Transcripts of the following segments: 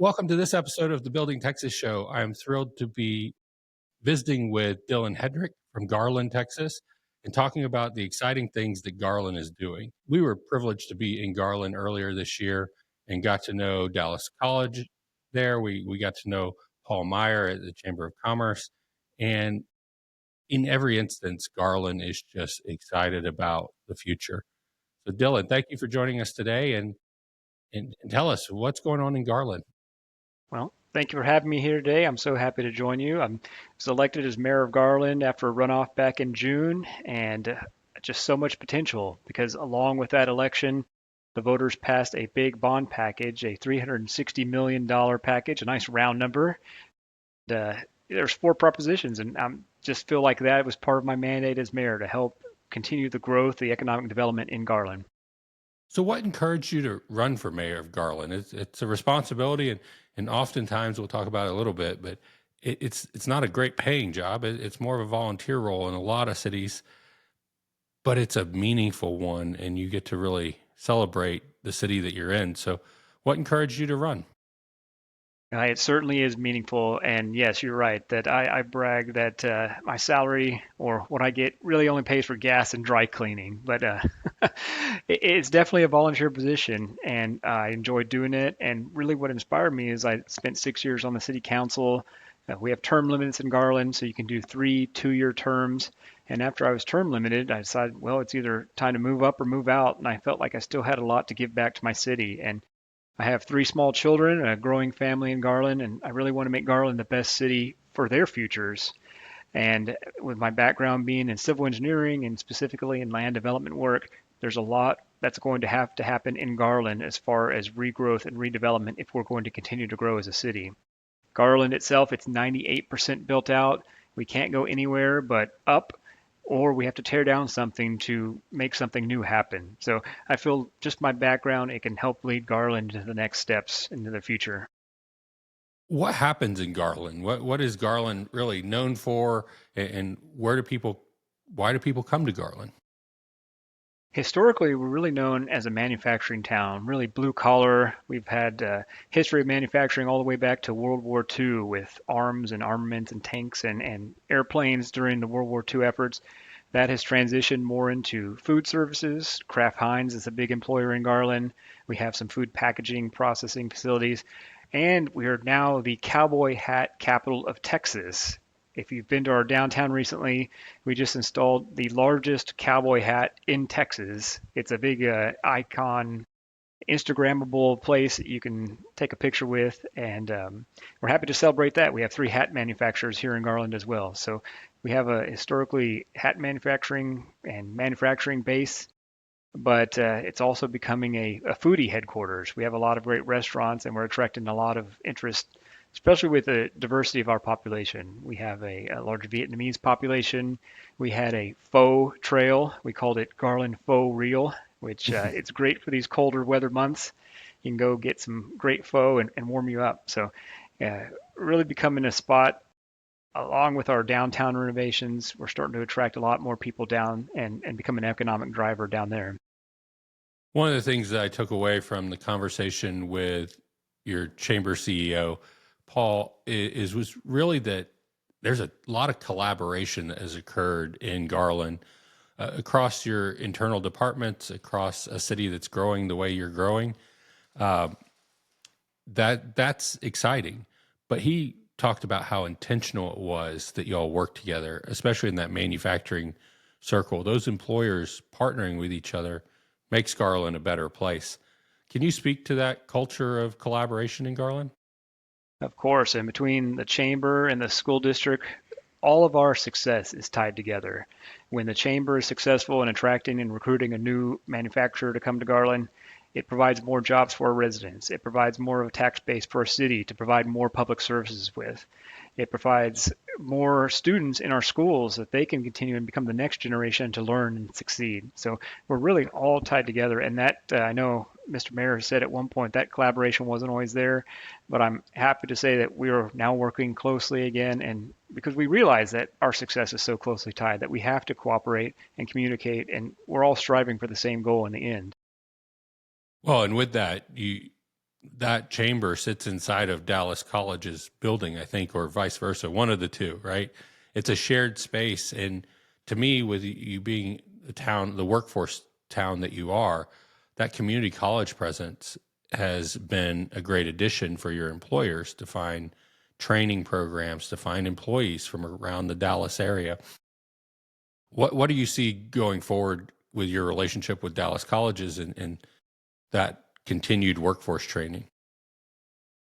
Welcome to this episode of the Building Texas Show. I am thrilled to be visiting with Dylan Hedrick from Garland, Texas, and talking about the exciting things that Garland is doing. We were privileged to be in Garland earlier this year and got to know Dallas College there. We got to know Paul Meyer at the Chamber of Commerce. And in every instance, Garland is just excited about the future. So, Dylan, thank you for joining us today and tell us what's going on in Garland. Well, thank you for having me here today. I'm so happy to join you. I was elected as mayor of Garland after a runoff back in June, and just so much potential because along with that election, the voters passed a big bond package, a $360 million package, a nice round number. There's four propositions, and I just feel like that was part of my mandate as mayor to help continue the growth, the economic development in Garland. So, what encouraged you to run for mayor of Garland? It's a responsibility, and oftentimes we'll talk about it a little bit, but it's not a great paying job. It's more of a volunteer role in a lot of cities, but it's a meaningful one, and you get to really celebrate the city that you're in. So, what encouraged you to run? It certainly is meaningful. And yes, you're right that I brag that my salary or what I get really only pays for gas and dry cleaning. But it's definitely a volunteer position and I enjoy doing it. And really what inspired me is I spent 6 years on the city council. We have term limits in Garland, so you can do 3 2-year terms. And after I was term limited, I decided, well, it's either time to move up or move out. And I felt like I still had a lot to give back to my city. And I have three small children, a growing family in Garland, and I really want to make Garland the best city for their futures. And with my background being in civil engineering and specifically in land development work, there's a lot that's going to have to happen in Garland as far as regrowth and redevelopment if we're going to continue to grow as a city. Garland itself, it's 98% built out. We can't go anywhere but up, or we have to tear down something to make something new happen. So I feel just my background, it can help lead Garland to the next steps into the future. What happens in Garland? What is Garland really known for, and why do people come to Garland? Historically, we're really known as a manufacturing town, really blue collar. We've had history of manufacturing all the way back to World War II with arms and armaments and tanks and airplanes during the World War II efforts. That has transitioned more into food services. Kraft Heinz is a big employer in Garland. We have some food packaging processing facilities. And we are now the cowboy hat capital of Texas. If you've been to our downtown recently, we just installed the largest cowboy hat in Texas. It's a big icon, Instagrammable place that you can take a picture with, and we're happy to celebrate that. We have three hat manufacturers here in Garland as well. So we have a historically hat manufacturing base, but it's also becoming a foodie headquarters. We have a lot of great restaurants, and we're attracting a lot of interest, especially with the diversity of our population. We have a large Vietnamese population. We had a pho trail. We called it Garland Pho Real, which it's great for these colder weather months. You can go get some great pho and warm you up. So really becoming a spot along with our downtown renovations. We're starting to attract a lot more people down and become an economic driver down there. One of the things that I took away from the conversation with your chamber CEO, Paul, was really that there's a lot of collaboration that has occurred in Garland across your internal departments, across a city that's growing the way you're growing. That's exciting. But he talked about how intentional it was that y'all work together, especially in that manufacturing circle. Those employers partnering with each other makes Garland a better place. Can you speak to that culture of collaboration in Garland? Of course, and between the chamber and the school district, all of our success is tied together. When the chamber is successful in attracting and recruiting a new manufacturer to come to Garland, it provides more jobs for our residents. It provides more of a tax base for our city to provide more public services with. It provides more students in our schools that they can continue and become the next generation to learn and succeed. So we're really all tied together. And that I know Mr. Mayor said at one point that collaboration wasn't always there, but I'm happy to say that we are now working closely again. And because we realize that our success is so closely tied that we have to cooperate and communicate, and we're all striving for the same goal in the end. Well, and with that, that chamber sits inside of Dallas College's building, I think, or vice versa, one of the two, right? It's a shared space. And to me, with you being the workforce town that you are, that community college presence has been a great addition for your employers to find training programs, to find employees from around the Dallas area. What do you see going forward with your relationship with Dallas colleges and that continued workforce training?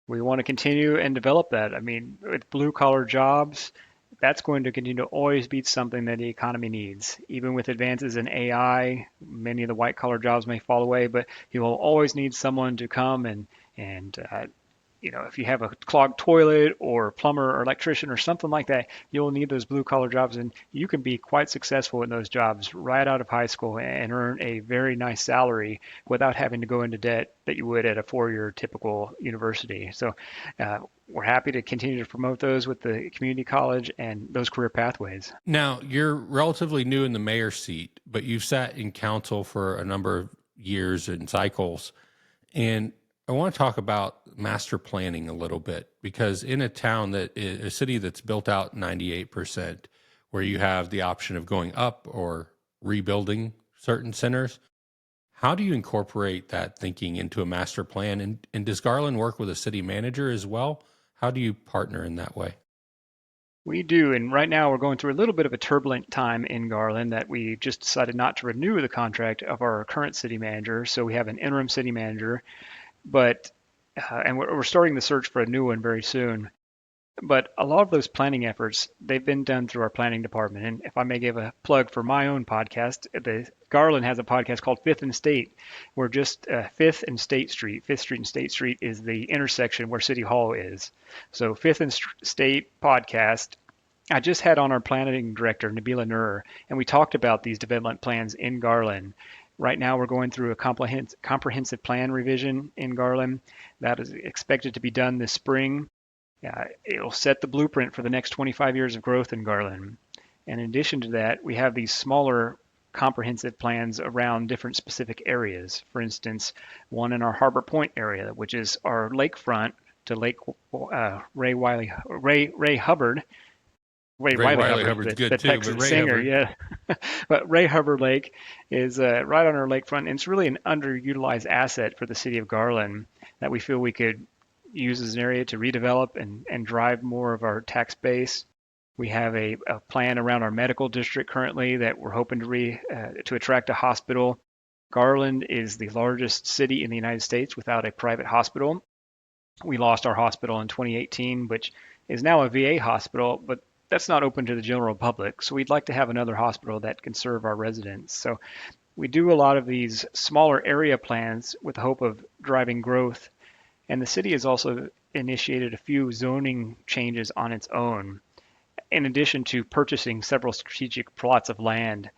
We want to continue and develop that. I mean, with blue collar jobs, that's going to continue to always be something that the economy needs. Even with advances in AI, many of the white collar jobs may fall away, but you will always need someone to come and if you have a clogged toilet or plumber or electrician or something like that, you'll need those blue collar jobs, and you can be quite successful in those jobs right out of high school and earn a very nice salary without having to go into debt that you would at a four-year typical university. So we're happy to continue to promote those with the community college and those career pathways. Now, you're relatively new in the mayor seat, but you've sat in council for a number of years and cycles. And I want to talk about master planning a little bit, because in a town a city that's built out 98%, where you have the option of going up or rebuilding certain centers, how do you incorporate that thinking into a master plan? And does Garland work with a city manager as well? How do you partner in that way? We do, and right now we're going through a little bit of a turbulent time in Garland that we just decided not to renew the contract of our current city manager. So we have an interim city manager, but and we're starting the search for a new one very soon. But a lot of those planning efforts, they've been done through our planning department. And if I may give a plug for my own podcast, the Garland has a podcast called Fifth and State. We're just Fifth and State Street. Fifth Street and State Street is the intersection where City Hall is. So Fifth and State podcast. I just had on our planning director, Nabila Nur, and we talked about these development plans in Garland. Right now, we're going through a comprehensive plan revision in Garland. That is expected to be done this spring. It'll set the blueprint for the next 25 years of growth in Garland. And in addition to that, we have these smaller comprehensive plans around different specific areas. For instance, one in our Harbor Point area, which is our lakefront to Lake Ray Hubbard. Ray Wiley Hubbard, Hubbard's good the too, Texas but Ray singer, Hubbard. yeah. But Ray Hubbard Lake is right on our lakefront, and it's really an underutilized asset for the city of Garland that we feel we could use as an area to redevelop and drive more of our tax base. We have a plan around our medical district currently that we're hoping to attract a hospital. Garland is the largest city in the United States without a private hospital. We lost our hospital in 2018, which is now a VA hospital, but that's not open to the general public. So we'd like to have another hospital that can serve our residents. So we do a lot of these smaller area plans with the hope of driving growth. And the city has also initiated a few zoning changes on its own. In addition to purchasing several strategic plots of land,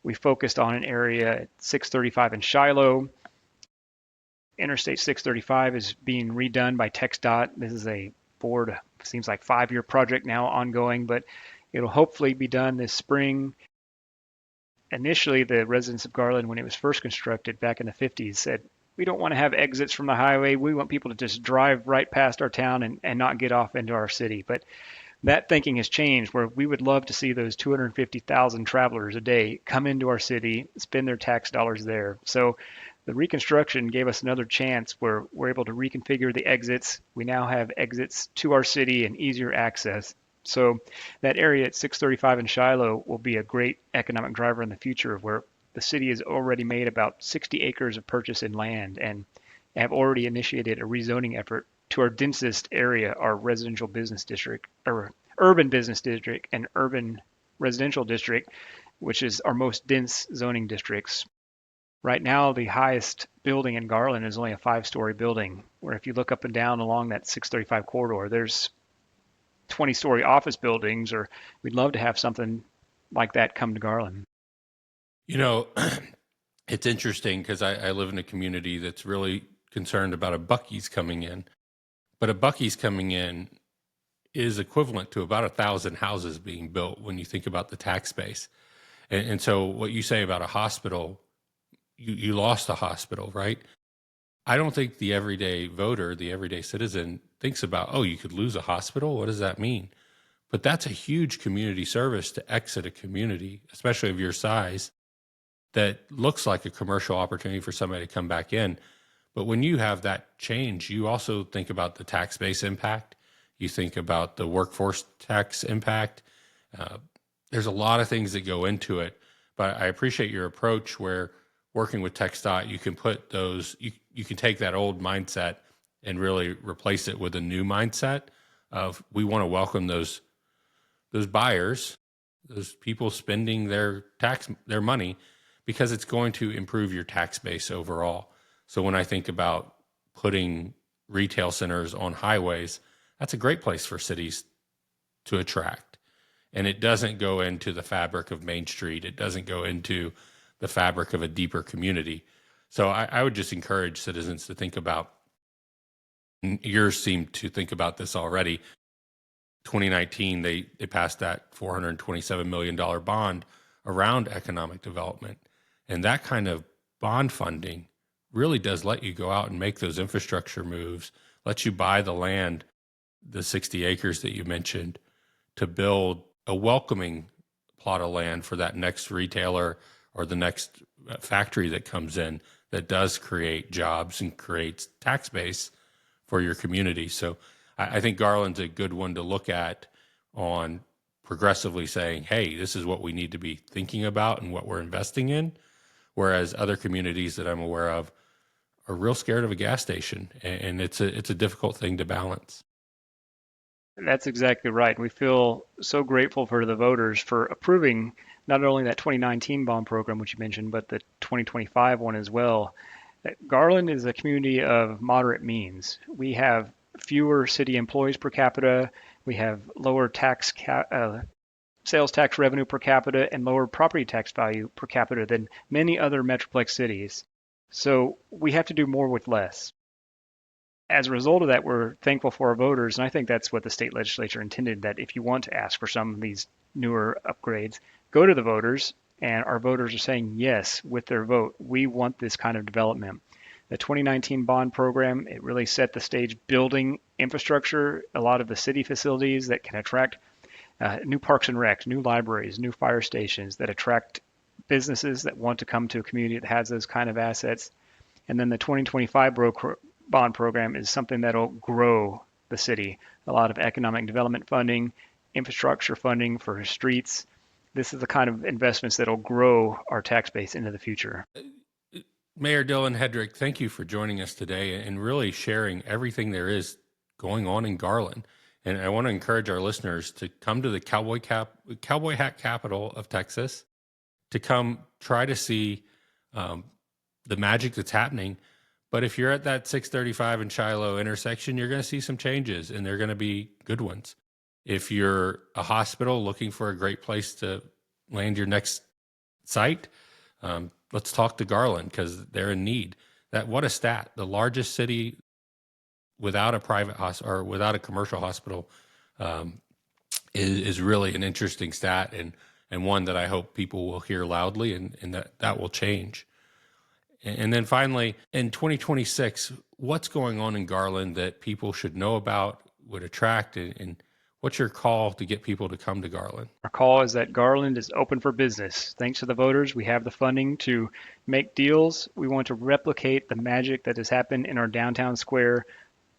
we focused on an area at 635 and Shiloh. Interstate 635 is being redone by TxDOT. This is a seems like 5-year project now ongoing, but it'll hopefully be done this spring. Initially, the residents of Garland, when it was first constructed back in the 50s, said, we don't want to have exits from the highway. We want people to just drive right past our town and not get off into our city. But that thinking has changed, where we would love to see those 250,000 travelers a day come into our city, spend their tax dollars there. So the reconstruction gave us another chance where we're able to reconfigure the exits. We now have exits to our city and easier access. So that area at 635 and Shiloh will be a great economic driver in the future, where the city has already made about 60 acres of purchase in land and have already initiated a rezoning effort to our densest area, our residential business district, or urban business district and urban residential district, which is our most dense zoning districts. Right now, the highest building in Garland is only a 5-story building, where if you look up and down along that 635 corridor, there's 20-story office buildings, or we'd love to have something like that come to Garland. You know, it's interesting because I live in a community that's really concerned about a Buc-ee's coming in. But a Buc-ee's coming in is equivalent to about 1,000 houses being built when you think about the tax base. And so what you say about a hospital, you lost a hospital, right? I don't think the everyday voter, the everyday citizen thinks about, oh, you could lose a hospital. What does that mean? But that's a huge community service to exit a community, especially of your size, that looks like a commercial opportunity for somebody to come back in. But when you have that change, you also think about the tax base impact. You think about the workforce tax impact. Uh, there's a lot of things that go into it. But I appreciate your approach where working with TxDOT, you can put those, you can take that old mindset and really replace it with a new mindset of we want to welcome those buyers, those people spending their money, because it's going to improve your tax base overall. So when I think about putting retail centers on highways, that's a great place for cities to attract. And it doesn't go into the fabric of Main Street. It doesn't go into the fabric of a deeper community. So I would just encourage citizens to think about, yours seem to think about this already. 2019, they passed that $427 million bond around economic development. And that kind of bond funding really does let you go out and make those infrastructure moves, lets you buy the land, the 60 acres that you mentioned, to build a welcoming plot of land for that next retailer or the next factory that comes in that does create jobs and creates tax base for your community. So I think Garland's a good one to look at on progressively saying, hey, this is what we need to be thinking about and what we're investing in. Whereas other communities that I'm aware of are real scared of a gas station, and it's a difficult thing to balance. That's exactly right. We feel so grateful for the voters for approving not only that 2019 bond program, which you mentioned, but the 2025 one as well. Garland is a community of moderate means. We have fewer city employees per capita. We have lower sales tax revenue per capita and lower property tax value per capita than many other metroplex cities. So we have to do more with less. As a result of that, we're thankful for our voters, and I think that's what the state legislature intended, that if you want to ask for some of these newer upgrades, go to the voters, and our voters are saying yes with their vote. We want this kind of development. The 2019 bond program, it really set the stage building infrastructure, a lot of the city facilities that can attract new parks and recs, new libraries, new fire stations that attract businesses that want to come to a community that has those kind of assets. And then the 2025 bond program is something that'll grow the city. A lot of economic development funding, infrastructure funding for streets. This is the kind of investments that'll grow our tax base into the future. Mayor Dylan Hedrick, thank you for joining us today and really sharing everything there is going on in Garland. And I want to encourage our listeners to come to the Cowboy Hat capital of Texas, to come try to see the magic that's happening. But if you're at that 635 and Shiloh intersection, you're going to see some changes, and they're going to be good ones. If you're a hospital looking for a great place to land your next site, let's talk to Garland, because they're in need. What a stat! The largest city without a private hospital or without a commercial hospital is really an interesting stat, and one that I hope people will hear loudly, and that will change. And then finally, in 2026, what's going on in Garland that people should know about, would attract, and what's your call to get people to come to Garland? Our call is that Garland is open for business. Thanks to the voters, we have the funding to make deals. We want to replicate the magic that has happened in our downtown square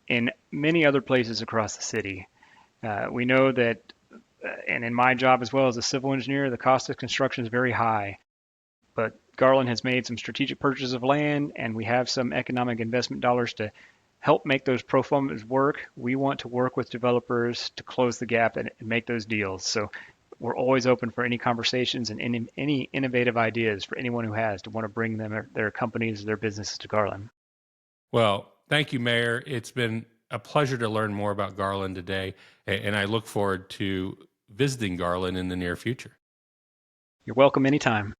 in many other places across the city. We know that, and in my job as well as a civil engineer, the cost of construction is very high. But Garland has made some strategic purchases of land, and we have some economic investment dollars to help make those pro formas work. We want to work with developers to close the gap and make those deals. So we're always open for any conversations and any innovative ideas for anyone who has to want to bring their companies, their businesses to Garland. Well, thank you, Mayor. It's been a pleasure to learn more about Garland today, and I look forward to visiting Garland in the near future. You're welcome anytime.